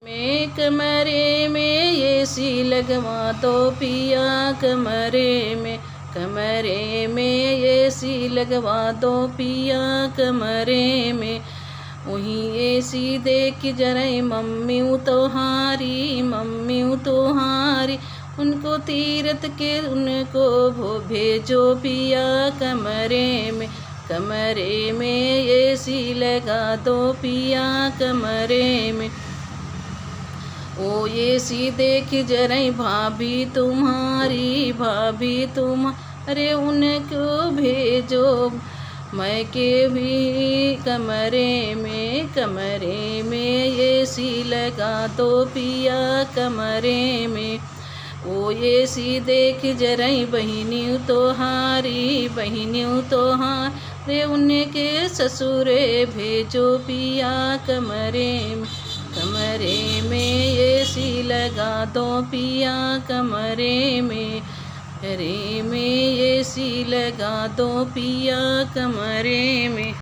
में कमरे में एसी लगवा दो पिया, कमरे में एसी लगवा दो पिया कमरे में। वहीं एसी देख जरा मम्मी तोहारी, उनको तीरथ के उनको वो भेजो पिया कमरे में एसी लगा दो पिया कमरे में। ओ एसी देख जरा भाभी तुम्हारी, अरे उनको भेजो मैं के भी कमरे में एसी लगा दो पिया कमरे में। ओ एसी देख जरा बहनियों तोहारी, रे उनके ससुरे भेजो पिया कमरे में एसी लगा दो पिया कमरे में एसी लगा दो पिया कमरे में।